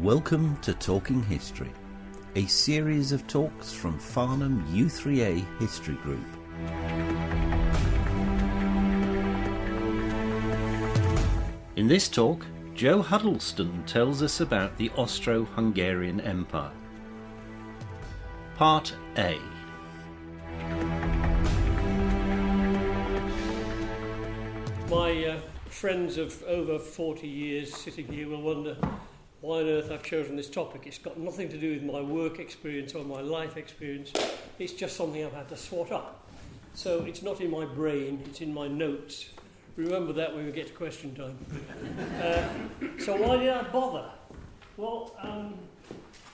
Welcome to Talking History, a series of talks from Farnham U3A History Group. In this talk, Joe Huddleston tells us about the Austro Hungarian Empire. Part A. My friends of over 40 years sitting here will wonder why on earth I've chosen this topic. It's got nothing to do with my work experience or my life experience. It's just something I've had to swat up. So it's not in my brain, it's in my notes. Remember that when we get to question time. So why did I bother? Well,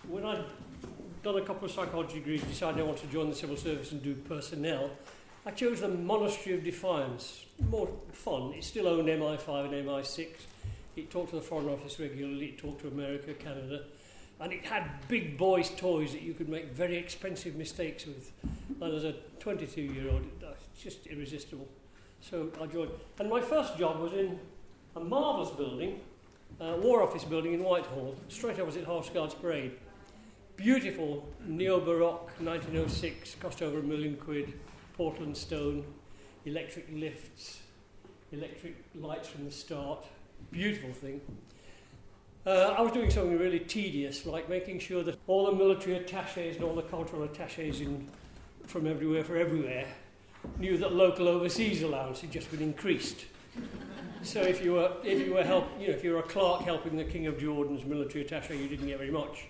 when I'd done a couple of psychology degrees, decided I wanted to join the civil service and do personnel, I chose the Monastery of Defiance. More fun. It still owned MI5 and MI6. It talked to the Foreign Office regularly. It talked to America, Canada. And it had big boys' toys that you could make very expensive mistakes with. And as a 22-year-old, it's just irresistible. So I joined. And my first job was in a marvellous building, War Office building in Whitehall, straight opposite Horse Guards Parade. Beautiful, neo-Baroque, 1906, cost over £1 million, Portland stone, electric lifts, electric lights from the start. Beautiful thing. I was doing something really tedious, like making sure that all the military attaches and all the cultural attaches from everywhere for everywhere knew that local overseas allowance had just been increased. So if you were a clerk helping the King of Jordan's military attaché, you didn't get very much.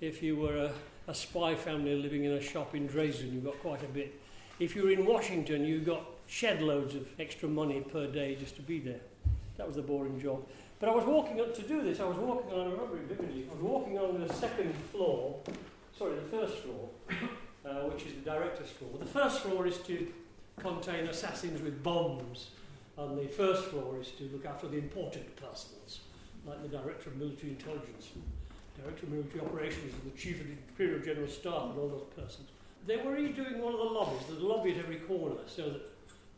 If you were a spy family living in a shop in Dresden, you got quite a bit. If you were in Washington, you got shed loads of extra money per day just to be there. That was the boring job. But I was walking up to do this. I remember it vividly. I was walking on the first floor, which is the director's floor. The first floor is to contain assassins with bombs, and the first floor is to look after the important persons, like the Director of Military Intelligence, Director of Military Operations, and the Chief of the Imperial General Staff, and all those persons. They were redoing one of the lobbies. There's a lobby at every corner, so that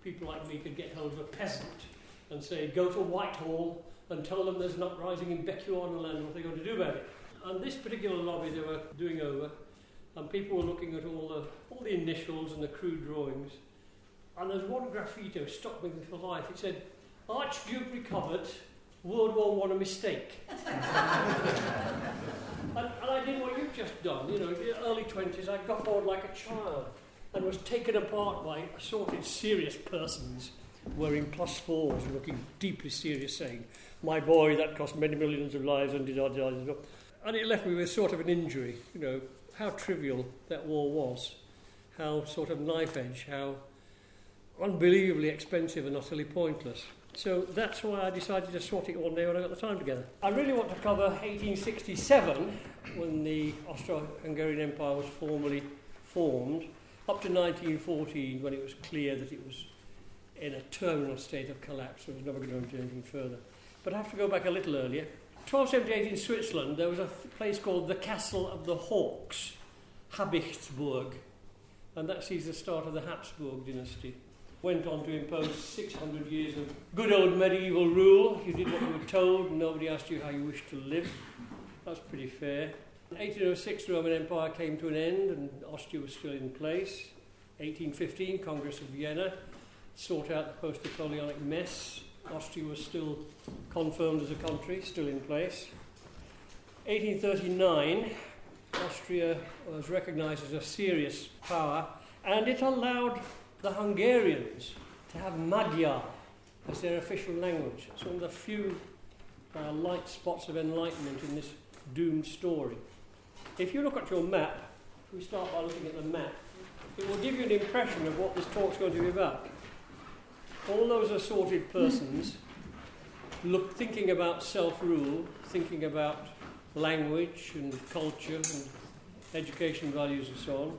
people like me could get hold of a peasant and say, go to Whitehall and tell them there's an uprising in Bechuanaland, what they're going to do about it. And this particular lobby they were doing over, and people were looking at all the initials and the crude drawings. And there's one graffito stuck with me for life. It said, Archduke recovered, World War I a mistake. and I did what you've just done. In the early 20s, I got forward like a child and was taken apart by assorted serious persons wearing +4s and looking deeply serious, saying, my boy, that cost many millions of lives, and and it left me with sort of an injury, how trivial that war was, how sort of knife edge, how unbelievably expensive and utterly pointless. So that's why I decided to sort it one day when I got the time together. I really want to cover 1867, when the Austro Hungarian Empire was formally formed, up to 1914, when it was clear that it was in a terminal state of collapse. It was never going to do anything further. But I have to go back a little earlier. 1278 in Switzerland, there was a place called the Castle of the Hawks, Habichtsburg, and that sees the start of the Habsburg dynasty. Went on to impose 600 years of good old medieval rule. You did what you were told, and nobody asked you how you wished to live. That's pretty fair. In 1806, the Roman Empire came to an end, and Austria was still in place. 1815, Congress of Vienna sought out the post-Napoleonic mess. Austria was still confirmed as a country, still in place. 1839, Austria was recognised as a serious power, and it allowed the Hungarians to have Magyar as their official language. It's one of the few light spots of enlightenment in this doomed story. If you look at your map, if we start by looking at the map, it will give you an impression of what this talk's going to be about. All those assorted persons thinking about self-rule, thinking about language and culture and education values and so on,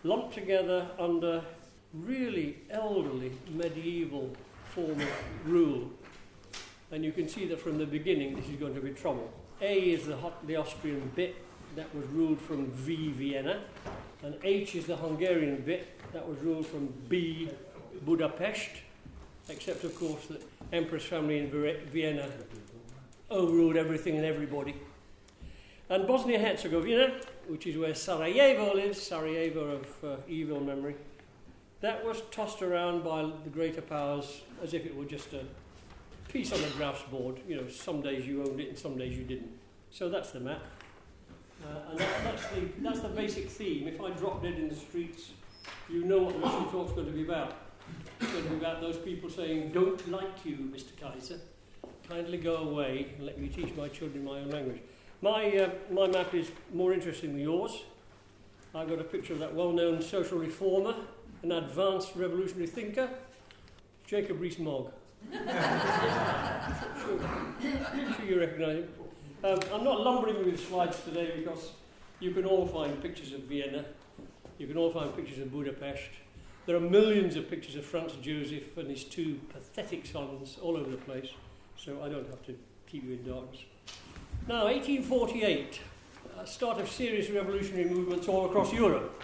lumped together under really elderly medieval form of rule. And you can see that from the beginning this is going to be trouble. A is the Austrian bit that was ruled from Vienna, and H is the Hungarian bit that was ruled from B, Budapest, except of course that Empress family in Vienna overruled everything and everybody. And Bosnia-Herzegovina, which is where Sarajevo lives, Sarajevo of evil memory, that was tossed around by the greater powers as if it were just a piece on a drafts board. You know, some days you owned it and some days you didn't. So that's the map. And that's the basic theme. If I drop dead in the streets, you know what the Russian talk's going to be about. It's going to be about those people saying, "Don't like you, Mr. Kaiser. Kindly go away and let me teach my children my own language." My map is more interesting than yours. I've got a picture of that well-known social reformer, an advanced revolutionary thinker, Jacob Rees-Mogg. Sure you recognise him. I'm not lumbering with slides today because you can all find pictures of Vienna, you can all find pictures of Budapest. There are millions of pictures of Franz Joseph and his two pathetic sons all over the place, so I don't have to keep you in darkness. Now, 1848, start of serious revolutionary movements all across Europe.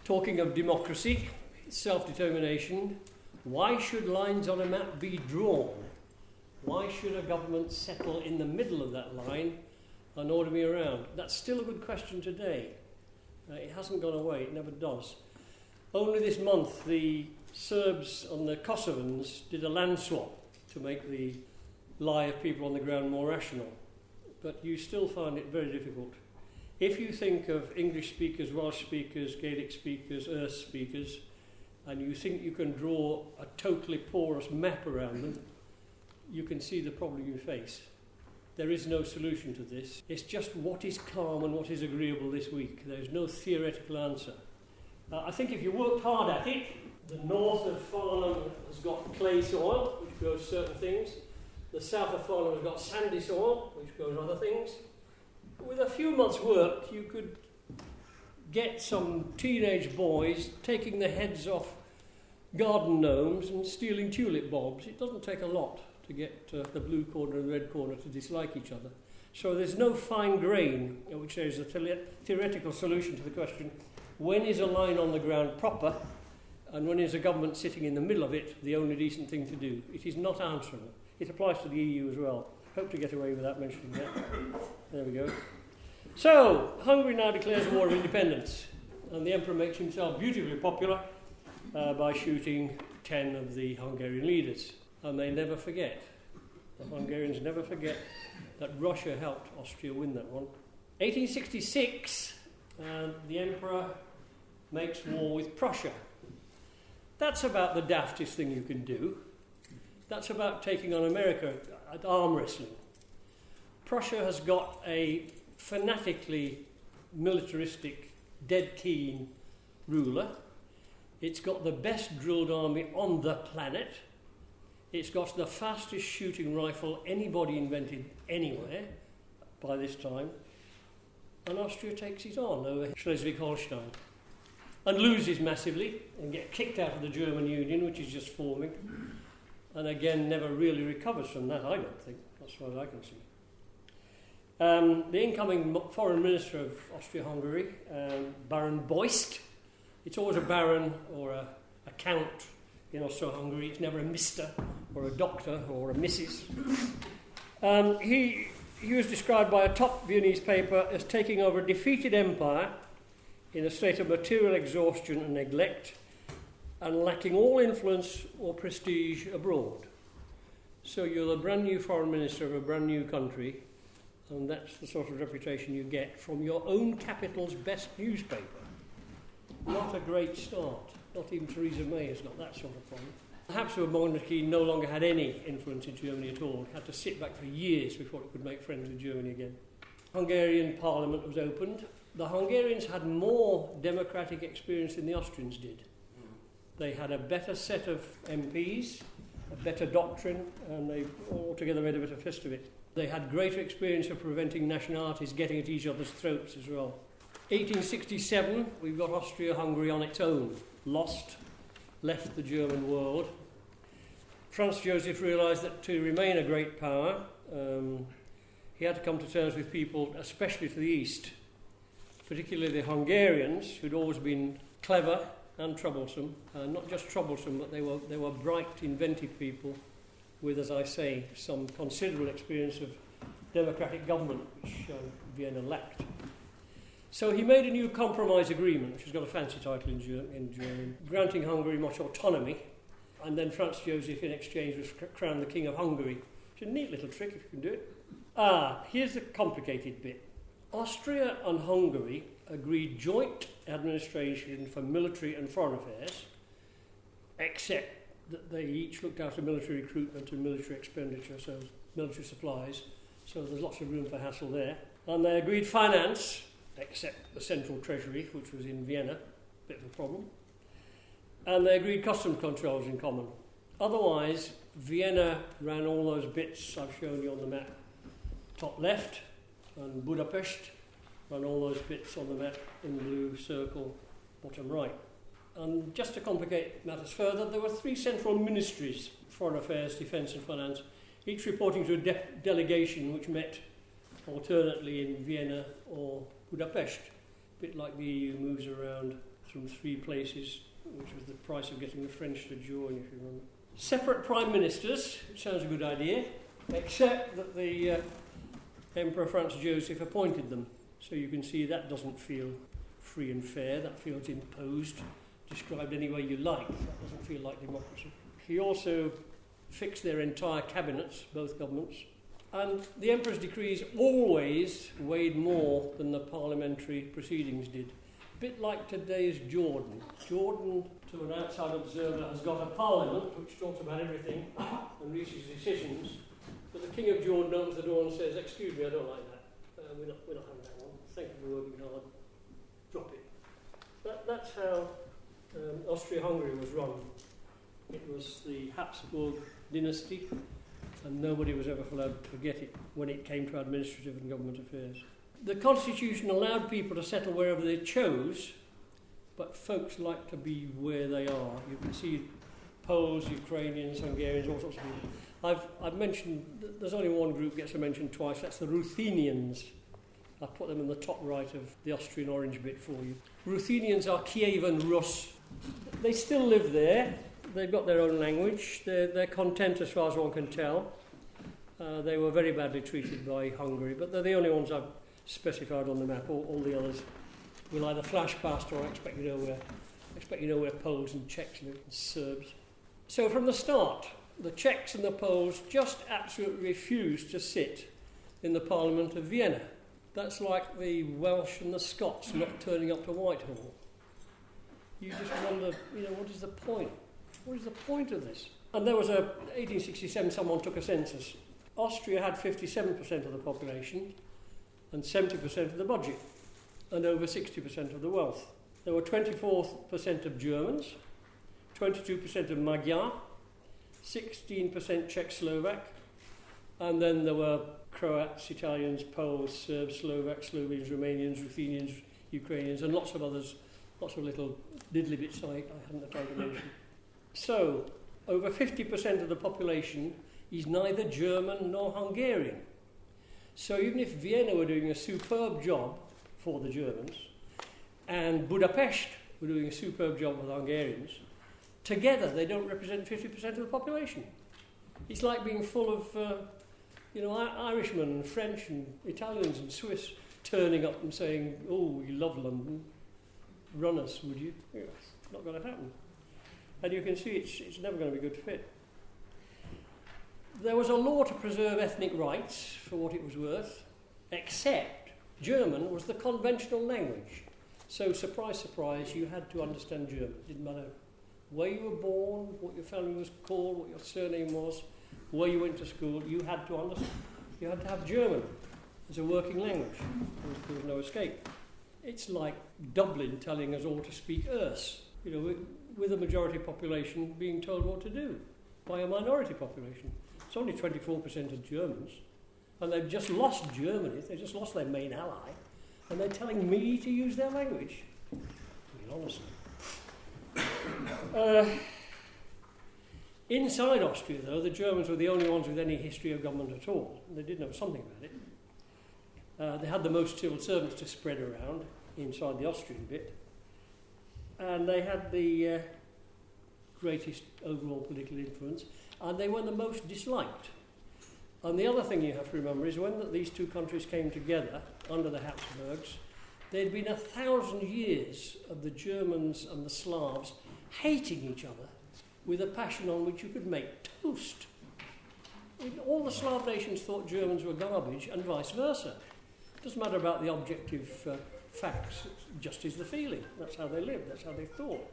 Talking of democracy, self-determination, why should lines on a map be drawn? Why should a government settle in the middle of that line and order me around? That's still a good question today. It hasn't gone away, it never does. Only this month, the Serbs and the Kosovans did a land swap to make the lie of people on the ground more rational. But you still find it very difficult. If you think of English speakers, Welsh speakers, Gaelic speakers, Erse speakers, and you think you can draw a totally porous map around them, you can see the problem you face. There is no solution to this. It's just what is calm and what is agreeable this week. There's no theoretical answer. I think if you worked hard at it, the north of Farnham has got clay soil, which grows certain things. The south of Farnham has got sandy soil, which grows other things. With a few months' work, you could get some teenage boys taking the heads off garden gnomes and stealing tulip bulbs. It doesn't take a lot to get the blue corner and the red corner to dislike each other. So there's no fine grain, which is a theoretical solution to the question, when is a line on the ground proper, and when is a government sitting in the middle of it the only decent thing to do? It is not answerable. It applies to the EU as well. Hope to get away without mentioning that. There we go. So, Hungary now declares a war of independence, and the emperor makes himself beautifully popular by shooting 10 of the Hungarian leaders. And they never forget. The Hungarians never forget that Russia helped Austria win that one. 1866, the emperor makes war with Prussia. That's about the daftest thing you can do. That's about taking on America at arm wrestling. Prussia has got a fanatically militaristic, dead keen ruler. It's got the best drilled army on the planet. It's got the fastest shooting rifle anybody invented anywhere by this time. And Austria takes it on over Schleswig-Holstein and loses massively and gets kicked out of the German Union, which is just forming. And again, never really recovers from that, I don't think, as far as I can see. The incoming foreign minister of Austria-Hungary, Baron Beust, it's always a baron or a count in Austro-Hungary, it's never a mister or a doctor or a missus. He was described by a top Viennese paper as taking over a defeated empire in a state of material exhaustion and neglect and lacking all influence or prestige abroad. So you're the brand new foreign minister of a brand new country, and that's the sort of reputation you get from your own capital's best newspaper. Not a great start. Not even Theresa May has got that sort of problem. The Habsburg monarchy no longer had any influence in Germany at all. It had to sit back for years before it could make friends with Germany again. Hungarian parliament was opened. The Hungarians had more democratic experience than the Austrians did. They had a better set of MPs, a better doctrine, and they altogether made a bit of fist of it. They had greater experience of preventing nationalities getting at each other's throats as well. 1867, we've got Austria-Hungary on its own. Lost, left the German world. Franz Joseph realised that to remain a great power, he had to come to terms with people, especially to the east, particularly the Hungarians, who'd always been clever and troublesome. Not just troublesome, but they were bright, inventive people with, as I say, some considerable experience of democratic government, which Vienna lacked. So he made a new compromise agreement, which has got a fancy title in German, granting Hungary much autonomy, and then Franz Joseph in exchange was crowned the King of Hungary. It's a neat little trick if you can do it. Here's the complicated bit. Austria and Hungary agreed joint administration for military and foreign affairs, except that they each looked after military recruitment and military expenditure, so military supplies, so there's lots of room for hassle there. And they agreed finance, except the central treasury, which was in Vienna, bit of a problem. And they agreed customs controls in common. Otherwise, Vienna ran all those bits I've shown you on the map, top left, and Budapest ran all those bits on the map in blue circle, bottom right. And just to complicate matters further, there were three central ministries, foreign affairs, defence and finance, each reporting to a delegation which met alternately in Vienna or Budapest, a bit like the EU moves around from three places, which was the price of getting the French to join, if you remember. Separate prime ministers, which sounds a good idea, except that the Emperor Franz Joseph appointed them. So you can see that doesn't feel free and fair, that feels imposed, described any way you like. That doesn't feel like democracy. He also fixed their entire cabinets, both governments, and the Emperor's decrees always weighed more than the parliamentary proceedings did. A bit like today's Jordan. Jordan, to an outside observer, has got a parliament which talks about everything and reaches decisions, but the King of Jordan opens the door and says, "Excuse me, I don't like that. We're not having that one. Thank you for working hard. Drop it." That's how Austria-Hungary was run. It was the Habsburg dynasty, and nobody was ever allowed to forget it when it came to administrative and government affairs. The constitution allowed people to settle wherever they chose, but folks like to be where they are. You can see Poles, Ukrainians, Hungarians, all sorts of people. I've mentioned, there's only one group gets mentioned twice, that's the Ruthenians. I've put them in the top right of the Austrian orange bit for you. Ruthenians are Kievan Rus. They still live there. They've got their own language. They're content as far as one can tell. They were very badly treated by Hungary, but they're the only ones I've specified on the map. All the others will either flash past or expect you know where Poles and Czechs live and Serbs. So from the start, the Czechs and the Poles just absolutely refused to sit in the Parliament of Vienna. That's like the Welsh and the Scots not turning up to Whitehall. You just wonder, what is the point? What is the point of this? And there was 1867, someone took a census. Austria had 57% of the population and 70% of the budget and over 60% of the wealth. There were 24% of Germans, 22% of Magyar, 16% Czech-Slovak, and then there were Croats, Italians, Poles, Serbs, Slovaks, Slovenes, Romanians, Ruthenians, Ukrainians, and lots of others, lots of little diddly bits I hadn't the time to mention. So, over 50% of the population is neither German nor Hungarian. So even if Vienna were doing a superb job for the Germans, and Budapest were doing a superb job for the Hungarians, together they don't represent 50% of the population. It's like being full of Irishmen and French and Italians and Swiss turning up and saying, "Oh, we love London, run us, would you?" It's not going to happen. And you can see it's never going to be a good fit. There was a law to preserve ethnic rights for what it was worth, except German was the conventional language. So, surprise, surprise, you had to understand German. It didn't matter where you were born, what your family was called, what your surname was, where you went to school, you had to understand. You had to have German as a working language. There was no escape. It's like Dublin telling us all to speak Erse, with a majority population being told what to do by a minority population. It's only 24% of Germans, and they've just lost Germany, they just lost their main ally, and they're telling me to use their language. I mean, honestly. Inside Austria, though, the Germans were the only ones with any history of government at all. They did know something about it. They had the most civil servants to spread around inside the Austrian bit, and they had the greatest overall political influence, and they were the most disliked. And the other thing you have to remember is when these two countries came together under the Habsburgs, there'd been 1,000 years of the Germans and the Slavs hating each other with a passion on which you could make toast. I mean, all the Slav nations thought Germans were garbage and vice versa. It doesn't matter about the objective facts, it just is the feeling. That's how they lived, that's how they thought.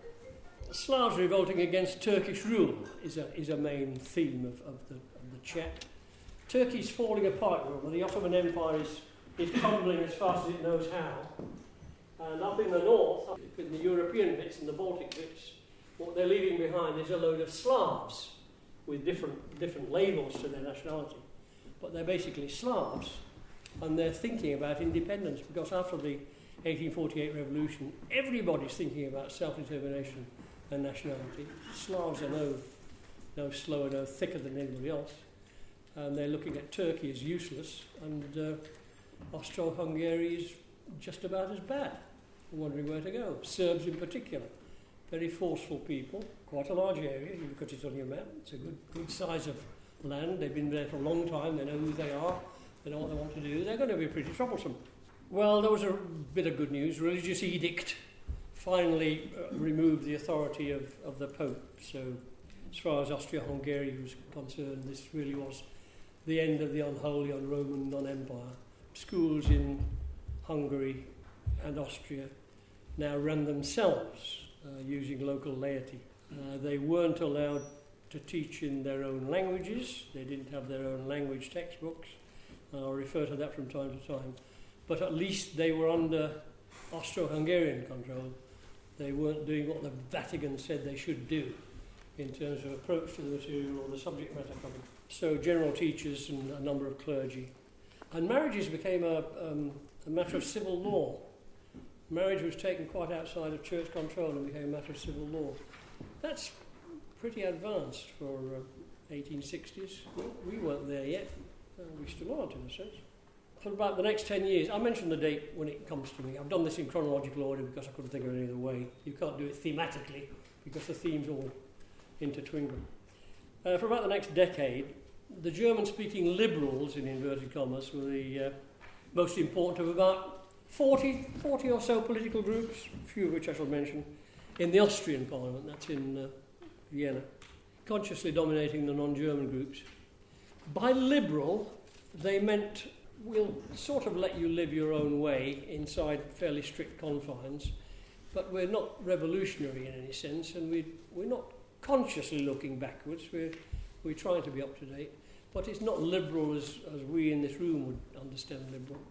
The Slavs revolting against Turkish rule is a main theme of the chat. Turkey's falling apart, remember. The Ottoman Empire is crumbling as fast as it knows how. And up in the north, up in the European bits and the Baltic bits, what they're leaving behind is a load of Slavs with different labels to their nationality. But they're basically Slavs, and they're thinking about independence, because after the 1848 revolution, everybody's thinking about self-determination and nationality. Slavs are no slower, no thicker than anybody else. And they're looking at Turkey as useless, and Austro Hungary is just about as bad. Wondering where to go. Serbs in particular, very forceful people, quite a large area. You look at it on your map, it's a good size of land. They've been there for a long time, they know who they are, they know what they want to do. They're going to be pretty troublesome. Well, there was a bit of good news. Religious edict finally removed the authority of the Pope. So as far as Austria-Hungary was concerned, this really was the end of the unholy, un-Roman, non-empire. Schools in Hungary and Austria now ran themselves using local laity. They weren't allowed to teach in their own languages. They didn't have their own language textbooks. I'll refer to that from time to time. But at least they were under Austro-Hungarian control. They weren't doing what the Vatican said they should do in terms of approach to the material or the subject matter covered. So general teachers and a number of clergy. And marriages became a matter of civil law. Marriage was taken quite outside of church control and became a matter of civil law. That's pretty advanced for 1860s. We weren't there yet. We still aren't, in a sense. For about the next 10 years, I'll mention the date when it comes to me. I've done this in chronological order because I couldn't think of any other way. You can't do it thematically because the themes all intertwingle. For about the next decade, the German-speaking liberals, in inverted commas, were the most important of about 40 or so political groups, a few of which I shall mention, in the Austrian parliament, that's in Vienna, consciously dominating the non-German groups. By liberal, they meant we'll sort of let you live your own way inside fairly strict confines, but we're not revolutionary in any sense, and we're not consciously looking backwards. We're trying to be up to date, but it's not liberal as we in this room would understand liberal.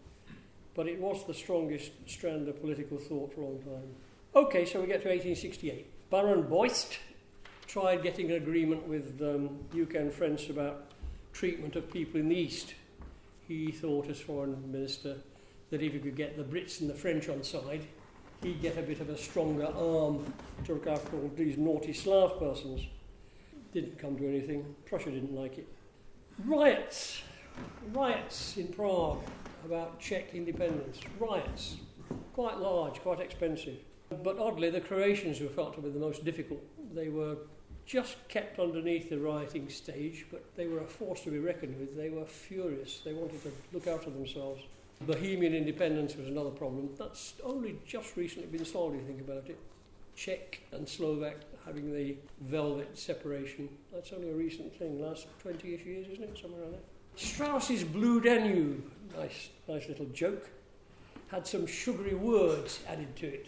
But it was the strongest strand of political thought for a long time. Okay, so we get to 1868. Baron Beust tried getting an agreement with UK and France about treatment of people in the East. He thought, as foreign minister, that if he could get the Brits and the French on side, he'd get a bit of a stronger arm to look after all these naughty Slav persons. Didn't come to anything. Prussia didn't like it. Riots in Prague about Czech independence. Riots, quite large, quite expensive. But oddly, the Croatians were felt to be the most difficult. They were just kept underneath the rioting stage, but they were a force to be reckoned with. They were furious. They wanted to look after themselves. Bohemian independence was another problem. That's only just recently been solved, if you think about it. Czech and Slovak having the velvet separation. That's only a recent thing, last 20-ish years, isn't it? Somewhere around there. Strauss's Blue Danube, nice little joke, had some sugary words added to it,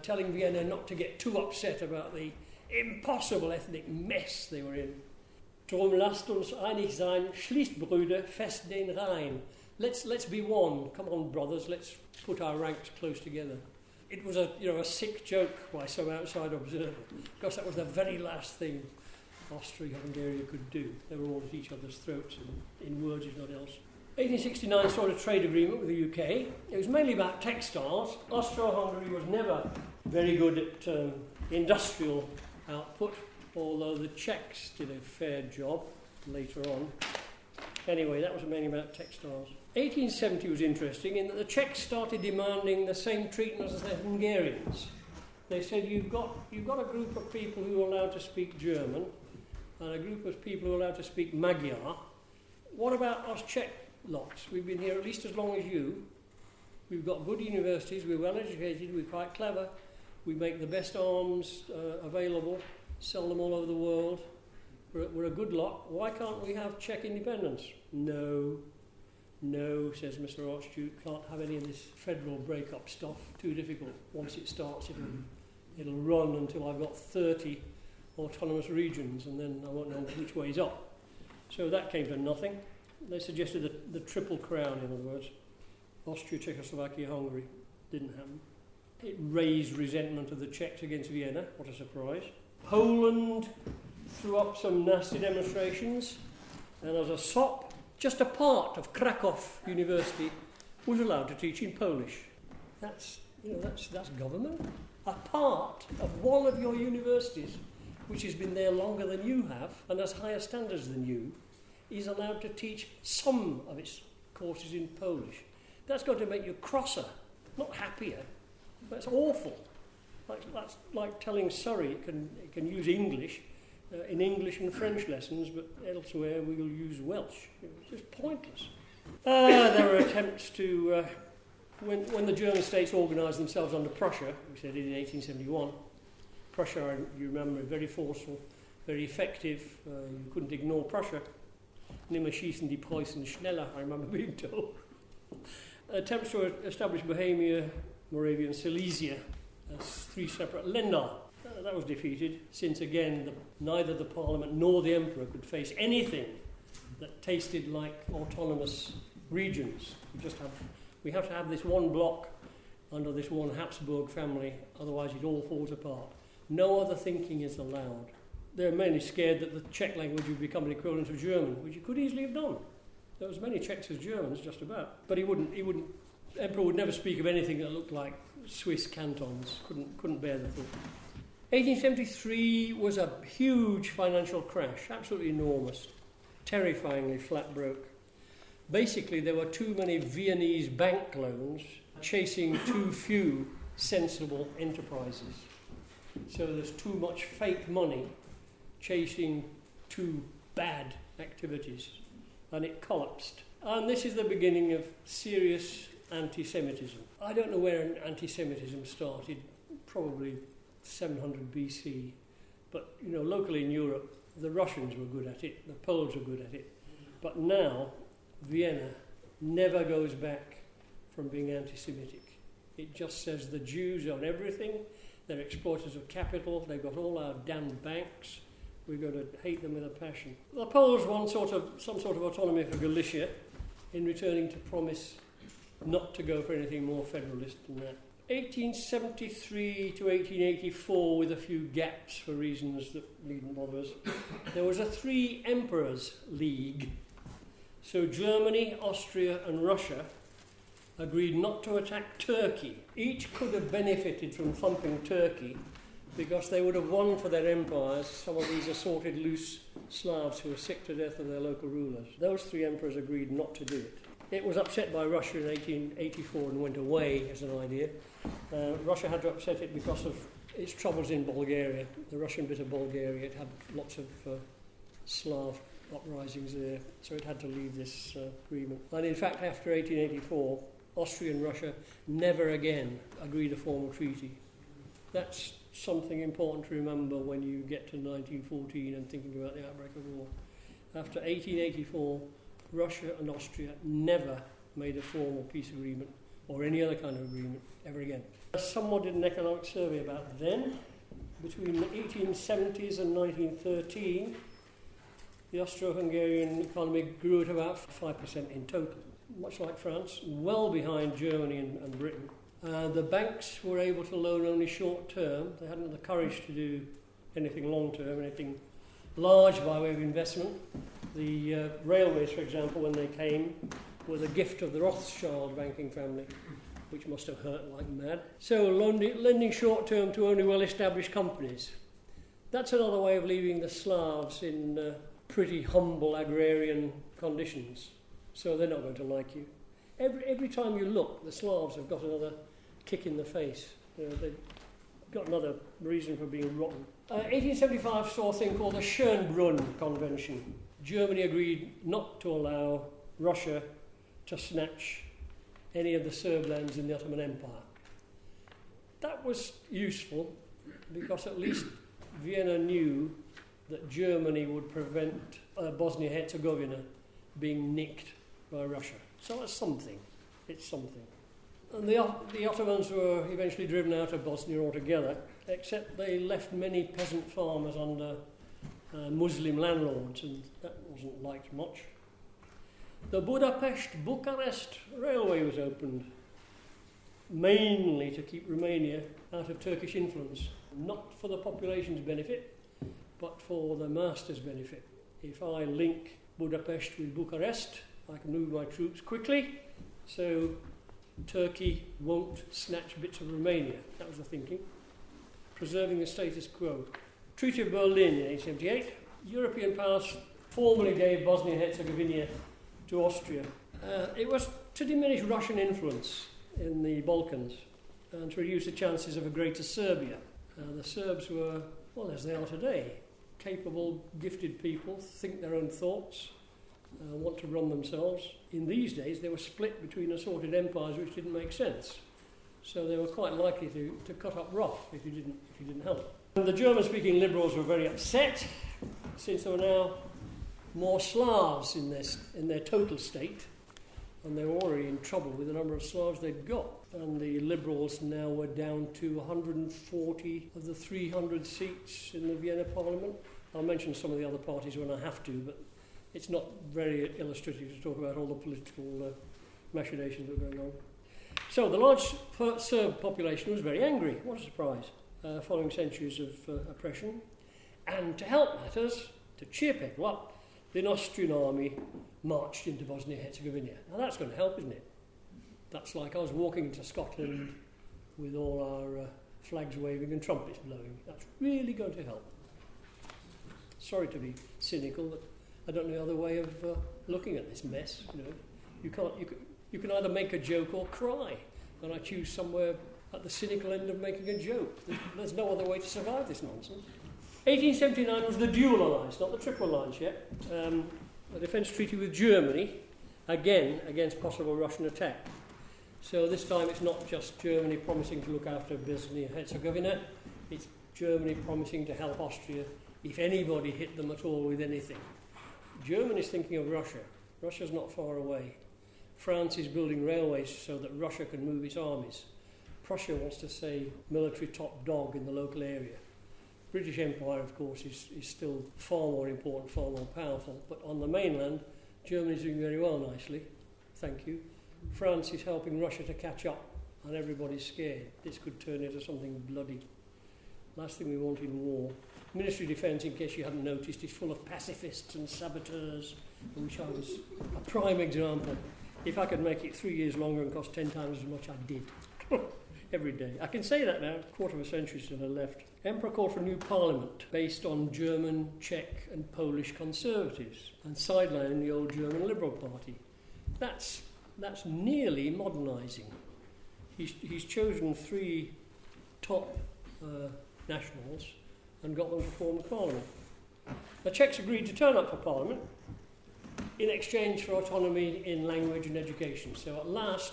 telling Vienna not to get too upset about the impossible ethnic mess they were in. Drum lasst uns einig sein, schließt Brüder fest den Rhein. Let's be one. Come on, brothers, let's put our ranks close together. It was a sick joke by some outside observer, because that was the very last thing Austria-Hungary could do. They were all at each other's throats, in words if not else. 1869 saw a trade agreement with the UK. It was mainly about textiles. Austro-Hungary was never very good at industrial output, although the Czechs did a fair job later on. Anyway, that was mainly about textiles. 1870 was interesting in that the Czechs started demanding the same treatment as the Hungarians. They said, you've got a group of people who are allowed to speak German and a group of people who are allowed to speak Magyar. what about us Czech lots? We've been here at least as long as you. We've got good universities, we're well educated, we're quite clever. We make the best arms available, sell them all over the world. We're a good lot. Why can't we have Czech independence? No, says Mr. Archduke, can't have any of this federal break-up stuff. Too difficult. Once it starts, it'll run until I've got 30 autonomous regions, and then I won't know which way's up. So that came to nothing. They suggested the Triple Crown, in other words. Austria, Czechoslovakia, Hungary. Didn't happen. It raised resentment of the Czechs against Vienna. What a surprise. Poland threw up some nasty demonstrations, and as a sop, just a part of Krakow University was allowed to teach in Polish. That's government. A part of one of your universities, which has been there longer than you have and has higher standards than you, is allowed to teach some of its courses in Polish. That's got to make you crosser, not happier. That's awful. That's like telling Surrey it can use English in English and French lessons, but elsewhere we will use Welsh. It's just pointless. There were attempts to, when the German states organised themselves under Prussia, which they did in 1871, Prussia, you remember, very forceful, very effective. You couldn't ignore Prussia. Nimmer schießen die Preußen schneller, I remember being told. Attempts to establish Bohemia, Moravia and Silesia as 3 separate Länder. That was defeated, since again neither the Parliament nor the Emperor could face anything that tasted like autonomous regions. We have to have this one block under this one Habsburg family, otherwise it all falls apart. No other thinking is allowed. They're mainly scared that the Czech language would become an equivalent of German, which it could easily have done. There was as many Czechs as Germans, just about. But he wouldn't. The Emperor would never speak of anything that looked like Swiss cantons. Couldn't bear the thought. 1873 was a huge financial crash, absolutely enormous, terrifyingly flat broke. Basically, there were too many Viennese bank loans chasing too few sensible enterprises. So there's too much fake money chasing too bad activities, and it collapsed. And this is the beginning of serious anti-Semitism. I don't know where anti-Semitism started, probably 700 BC, but locally in Europe, the Russians were good at it, the Poles were good at it, but now Vienna never goes back from being anti-Semitic. It just says the Jews own everything, they're exploiters of capital, they've got all our damned banks, we've got to hate them with a passion. The Poles want some sort of autonomy for Galicia in returning to promise not to go for anything more federalist than that. 1873 to 1884, with a few gaps for reasons that needn't bother us, there was a 3 emperors league. So Germany, Austria and Russia agreed not to attack Turkey. Each could have benefited from thumping Turkey because they would have won for their empires some of these assorted loose Slavs who were sick to death of their local rulers. Those 3 emperors agreed not to do it. It was upset by Russia in 1884 and went away as an idea. Russia had to upset it because of its troubles in Bulgaria. The Russian bit of Bulgaria, it had lots of Slav uprisings there, so it had to leave this agreement. And in fact, after 1884, Austria and Russia never again agreed a formal treaty. That's something important to remember when you get to 1914 and thinking about the outbreak of war. After 1884, Russia and Austria never made a formal peace agreement or any other kind of agreement ever again. Someone did an economic survey about then. Between the 1870s and 1913, the Austro Hungarian economy grew at about 5% in total, much like France, well behind Germany and Britain. The banks were able to loan only short term. They hadn't the courage to do anything long term, anything large by way of investment. The railways, for example, when they came, were the gift of the Rothschild banking family, which must have hurt like mad. So lending short term to only well-established companies. That's another way of leaving the Slavs in pretty humble agrarian conditions. So they're not going to like you. Every time you look, the Slavs have got another kick in the face. They've got another reason for being rotten. 1875 saw a thing called the Schönbrunn Convention. Germany agreed not to allow Russia to snatch any of the Serb lands in the Ottoman Empire. That was useful because at least Vienna knew that Germany would prevent Bosnia-Herzegovina being nicked by Russia. So that's something. It's something. And the Ottomans were eventually driven out of Bosnia altogether, except they left many peasant farmers under Muslim landlords, and that wasn't liked much. The Budapest-Bucharest railway was opened, mainly to keep Romania out of Turkish influence, not for the population's benefit, but for the master's benefit. If I link Budapest with Bucharest, I can move my troops quickly, so Turkey won't snatch bits of Romania. That was the thinking. Preserving the status quo. Treaty of Berlin in 1878. European powers formally gave Bosnia-Herzegovina to Austria. It was to diminish Russian influence in the Balkans and to reduce the chances of a greater Serbia. The Serbs were, well, as they are today, capable, gifted people, think their own thoughts, want to run themselves. In these days, they were split between assorted empires which didn't make sense. So they were quite likely to cut up rough if you didn't help. And the German-speaking liberals were very upset, since there were now more Slavs in their total state, and they were already in trouble with the number of Slavs they'd got. And the liberals now were down to 140 of the 300 seats in the Vienna Parliament. I'll mention some of the other parties when I have to, but it's not very illustrative to talk about all the political machinations that were going on. So the large Serb population was very angry. What a surprise, following centuries of oppression. And to help matters, to cheer people up, the Austrian army marched into Bosnia-Herzegovina. Now that's going to help, isn't it? That's like I was walking into Scotland with all our flags waving and trumpets blowing. That's really going to help. Sorry to be cynical, but I don't know the other way of looking at this mess. You can either make a joke or cry, and I choose somewhere at the cynical end of making a joke. There's no other way to survive this nonsense. 1879 was the dual alliance, not the triple alliance yet. A defence treaty with Germany, again against possible Russian attack. So this time it's not just Germany promising to look after Bosnia-Herzegovina, it's Germany promising to help Austria if anybody hit them at all with anything. Germany's thinking of Russia. Russia's not far away. France is building railways so that Russia can move its armies. Prussia wants to say military top dog in the local area. British Empire, of course, is still far more important, far more powerful. But on the mainland, Germany's doing very well nicely. Thank you. France is helping Russia to catch up, and everybody's scared. This could turn into something bloody. Last thing we want in war. Ministry of Defence, in case you haven't noticed, is full of pacifists and saboteurs, which I was a prime example. If I could make it 3 years longer and cost 10 times as much, I did. Every day. I can say that now, a quarter of a century since I left. Emperor called for a new parliament based on German, Czech and Polish conservatives and sidelining the old German Liberal Party. That's nearly modernising. He's chosen 3 top nationals and got them to form the parliament. The Czechs agreed to turn up for parliament in exchange for autonomy in language and education. So at last,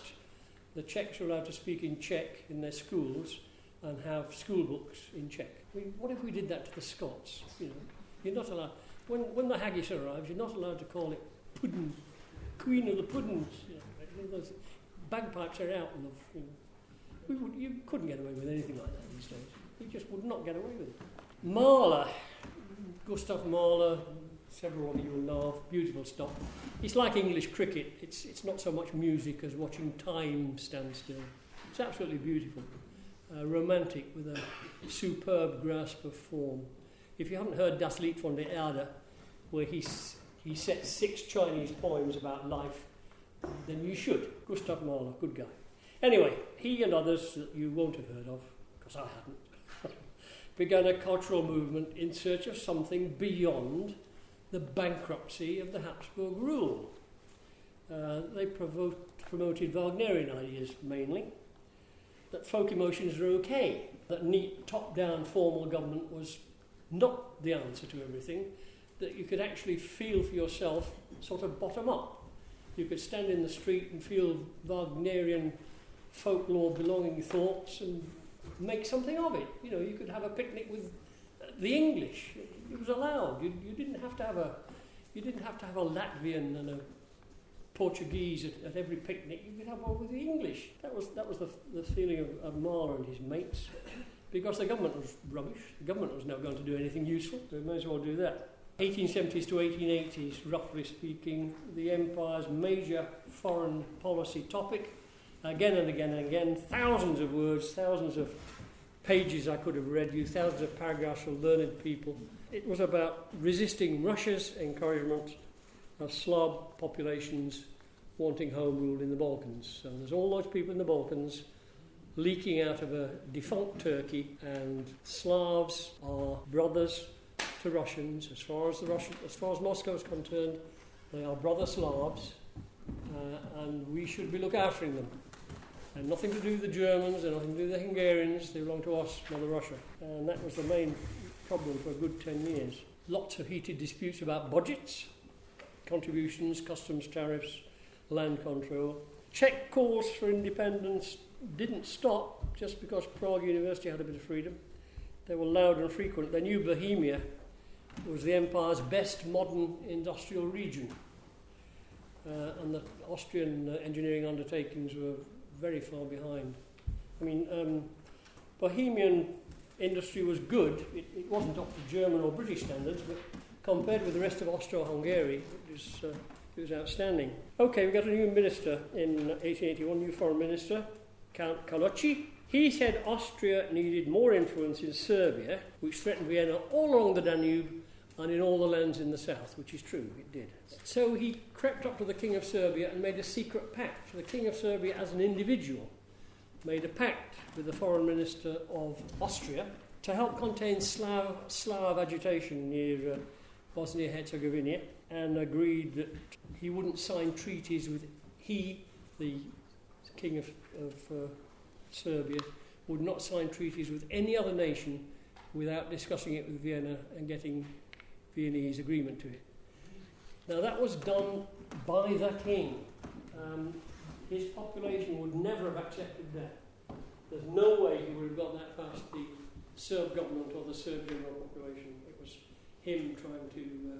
the Czechs were allowed to speak in Czech in their schools and have school books in Czech. What if we did that to the Scots? You're not allowed. When the haggis arrives, you're not allowed to call it pudding, Queen of the Puddings. Those bagpipes are out. You couldn't get away with anything like that these days. You just would not get away with it. Mahler, Gustav Mahler, several of you will know of, beautiful stuff. It's like English cricket. It's not so much music as watching time stand still. It's absolutely beautiful. Romantic with a superb grasp of form. If you haven't heard Das Lied von der Erde, where he set 6 Chinese poems about life, then you should. Gustav Mahler, good guy. Anyway, he and others that you won't have heard of, because I hadn't, began a cultural movement in search of something beyond the bankruptcy of the Habsburg rule. They promoted Wagnerian ideas mainly, that folk emotions are okay, that neat top-down formal government was not the answer to everything, that you could actually feel for yourself sort of bottom up. You could stand in the street and feel Wagnerian folklore belonging thoughts and make something of it. You know, you could have a picnic with the English. It was allowed. You didn't have to have a Latvian and a Portuguese at every picnic. You could have one with the English. That was the feeling of Mahler and his mates, because the government was rubbish. The government was not going to do anything useful. So we may as well do that. 1870s to 1880s, roughly speaking, the Empire's major foreign policy topic, again and again and again, thousands of words, thousands of pages I could have read you, thousands of paragraphs from learned people. It was about resisting Russia's encouragement of Slav populations wanting home rule in the Balkans. So there's all those people in the Balkans leaking out of a defunct Turkey, and Slavs are brothers to Russians. As far as Moscow is concerned, they are brother Slavs, and we should be looking after them. And nothing to do with the Germans, and nothing to do with the Hungarians. They belong to us, Mother Russia. And that was the main problem for a good 10 years. Lots of heated disputes about budgets, contributions, customs tariffs, land control. Czech calls for independence didn't stop just because Prague University had a bit of freedom. They were loud and frequent. They knew Bohemia was the Empire's best modern industrial region. And the Austrian engineering undertakings were very far behind. I mean, Bohemian industry was good. It wasn't up to German or British standards, but compared with the rest of Austro Hungary, it was outstanding. Okay, we got a new minister in 1881, new foreign minister, Count Carlucci. He said Austria needed more influence in Serbia, which threatened Vienna all along the Danube and in all the lands in the south, which is true, it did. So he crept up to the King of Serbia and made a secret pact. The King of Serbia, as an individual, made a pact with the foreign minister of Austria to help contain Slav agitation near Bosnia-Herzegovina, and agreed that he wouldn't sign treaties with the King of Serbia, would not sign treaties with any other nation without discussing it with Vienna and getting Viennese agreement to it. Now that was done by the king. His population would never have accepted that. There's no way he would have got that past the Serb government or the Serbian population. It was him trying to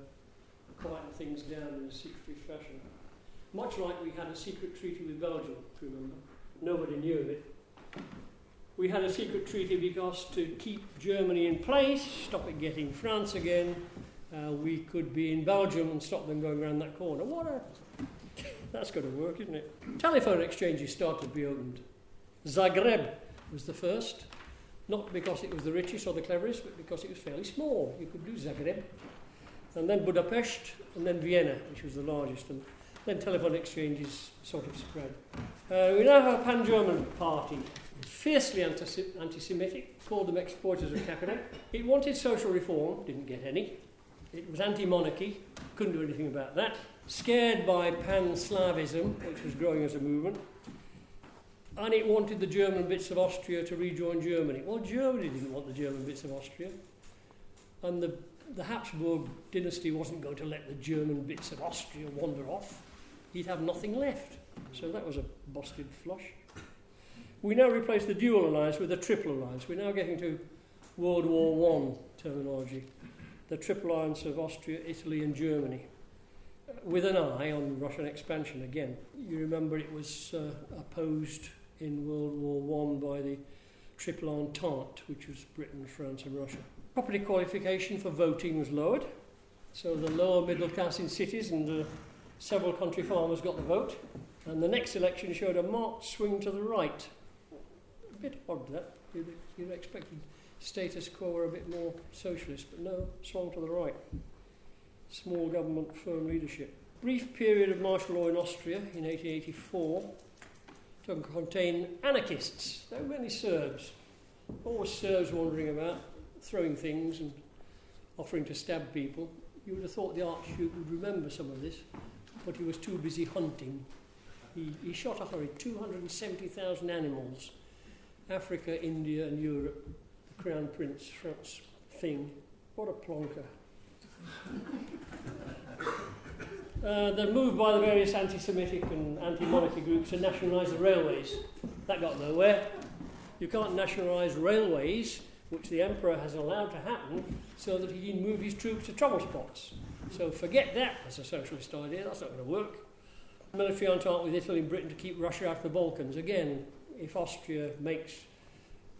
quieten things down in a secretive fashion. Much like we had a secret treaty with Belgium, if you remember. Nobody knew of it. We had a secret treaty because to keep Germany in place, stop it getting France again, we could be in Belgium and stop them going around that corner. That's got to work, isn't it? Telephone exchanges started to be opened. Zagreb was the first, not because it was the richest or the cleverest, but because it was fairly small. You could do Zagreb. And then Budapest, and then Vienna, which was the largest. And then telephone exchanges sort of spread. We now have a pan-German party, fiercely anti-Semitic, called them exploiters of capital. It wanted social reform, didn't get any. It was anti-monarchy, couldn't do anything about that. Scared by pan-Slavism, which was growing as a movement. And it wanted the German bits of Austria to rejoin Germany. Well, Germany didn't want the German bits of Austria. And the Habsburg dynasty wasn't going to let the German bits of Austria wander off. He'd have nothing left. So that was a busted flush. We now replace the dual alliance with a triple alliance. We're now getting to World War I terminology. The triple alliance of Austria, Italy and Germany, with an eye on Russian expansion again. You remember it was opposed in World War I by the Triple Entente, which was Britain, France and Russia. Property qualification for voting was lowered, so the lower middle class in cities and several country farmers got the vote, and the next election showed a marked swing to the right. A bit odd that, you'd expected status quo or a bit more socialist, but no, swung to the right. Small government, firm leadership. Brief period of martial law in Austria in 1884 to contain anarchists. There were many Serbs, always Serbs wandering about, throwing things and offering to stab people. You would have thought the Archduke would remember some of this, but he was too busy hunting. He shot a hurried 270,000 animals. Africa, India and Europe. The Crown Prince, Franz Fing. What a plonker. They're moved by the various anti-Semitic and anti-monarchy groups to nationalise the railways. That got nowhere. You can't nationalise railways, which the emperor has allowed to happen, so that he can move his troops to trouble spots. So forget that as a socialist idea, that's not going to work. Military entente with Italy and Britain to keep Russia out of the Balkans. Again, if Austria makes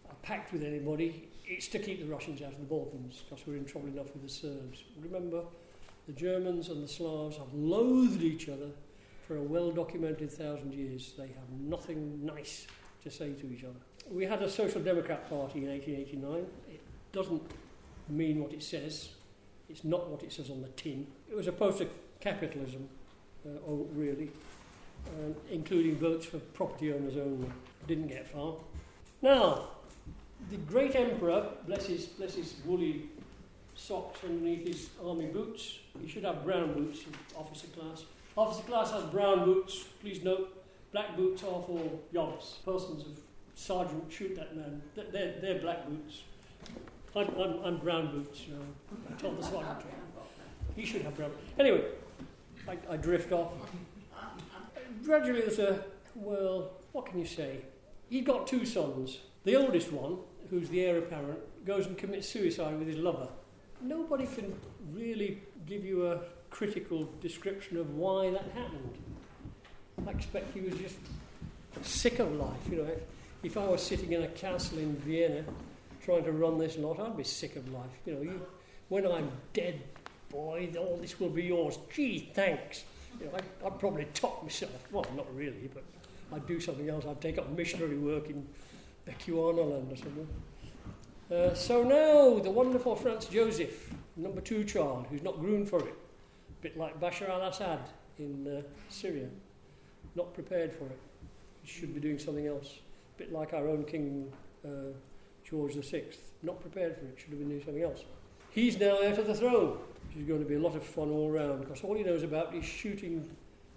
a pact with anybody, it's to keep the Russians out of the Balkans, because we're in trouble enough with the Serbs. Remember, the Germans and the Slavs have loathed each other for a well-documented 1,000 years. They have nothing nice to say to each other. We had a Social Democrat Party in 1889. It doesn't mean what it says. It's not what it says on the tin. It was opposed to capitalism, really, including votes for property owners only. Didn't get far. Now, the great emperor, bless his woolly socks underneath his army boots. He should have brown boots in officer class. Officer class has brown boots. Please note, black boots are for yobs. Persons of sergeant shoot that man. They're black boots. I'm brown boots. You know. I told the sergeant. He should have brown. Anyway, I drift off. Gradually, what can you say? He got 2 sons. The oldest one, who's the heir apparent, goes and commits suicide with his lover. Nobody can really give you a critical description of why that happened. I expect he was just sick of life. You know, if I was sitting in a castle in Vienna trying to run this lot, I'd be sick of life. You know, when I'm dead, boy, all this will be yours. Gee, thanks. You know, I'd probably top myself. Well, not really, but I'd do something else. I'd take up missionary work in Bechuanaland or something. So now, the wonderful Franz Joseph, number 2 child, who's not groomed for it. A bit like Bashar al-Assad in Syria. Not prepared for it. He should be doing something else. A bit like our own King George VI. Not prepared for it. Should have been doing something else. He's now heir to the throne, which is going to be a lot of fun all round, because all he knows about is shooting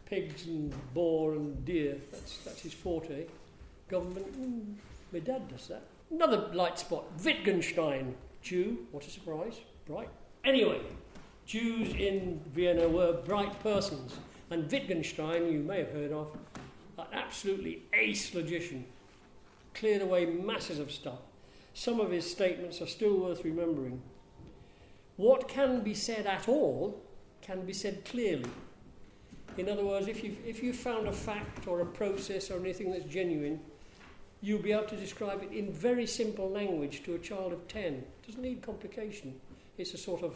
pigs and boar and deer. That's his forte. Government, my dad does that. Another light spot, Wittgenstein, Jew, what a surprise, bright. Anyway, Jews in Vienna were bright persons, and Wittgenstein, you may have heard of, an absolutely ace logician, cleared away masses of stuff. Some of his statements are still worth remembering. What can be said at all can be said clearly. In other words, if you've found a fact or a process or anything that's genuine, you'll be able to describe it in very simple language to a child of 10. It doesn't need complication. It's a sort of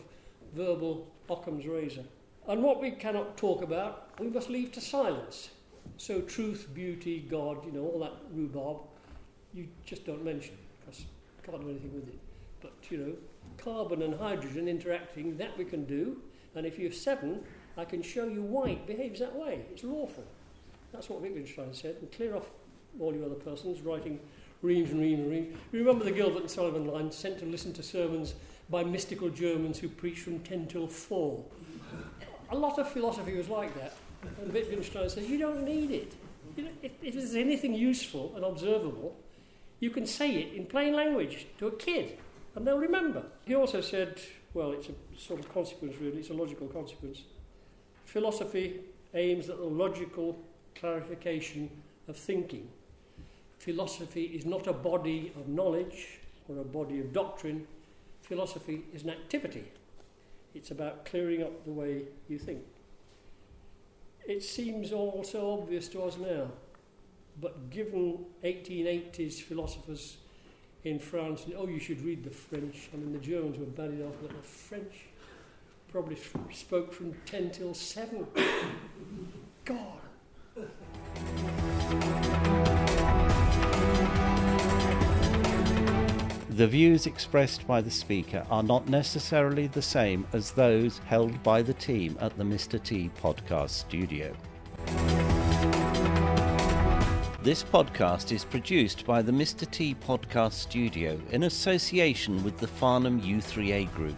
verbal Occam's razor. And what we cannot talk about, we must leave to silence. So truth, beauty, God, you know, all that rhubarb, you just don't mention, because you can't do anything with it. But, you know, carbon and hydrogen interacting, that we can do. And if you have 7, I can show you why it behaves that way. It's lawful. That's what Wittgenstein said. And clear off all you other persons writing reams and reams and reams. Remember the Gilbert and Sullivan line, sent to listen to sermons by mystical Germans who preach from 10 till 4. A lot of philosophy was like that. And Wittgenstein says, you don't need it. You know, if there's anything useful and observable, you can say it in plain language to a kid, and they'll remember. He also said, well, it's a sort of consequence really, it's a logical consequence. Philosophy aims at the logical clarification of thinking. Philosophy is not a body of knowledge or a body of doctrine. Philosophy is an activity. It's about clearing up the way you think. It seems all so obvious to us now, but given 1880s philosophers in France, you should read the French. I mean, the Germans were bad enough, but the French probably spoke from 10 till 7. God. The views expressed by the speaker are not necessarily the same as those held by the team at the Mr. T podcast studio. This podcast is produced by the Mr. T podcast studio in association with the Farnham U3A group.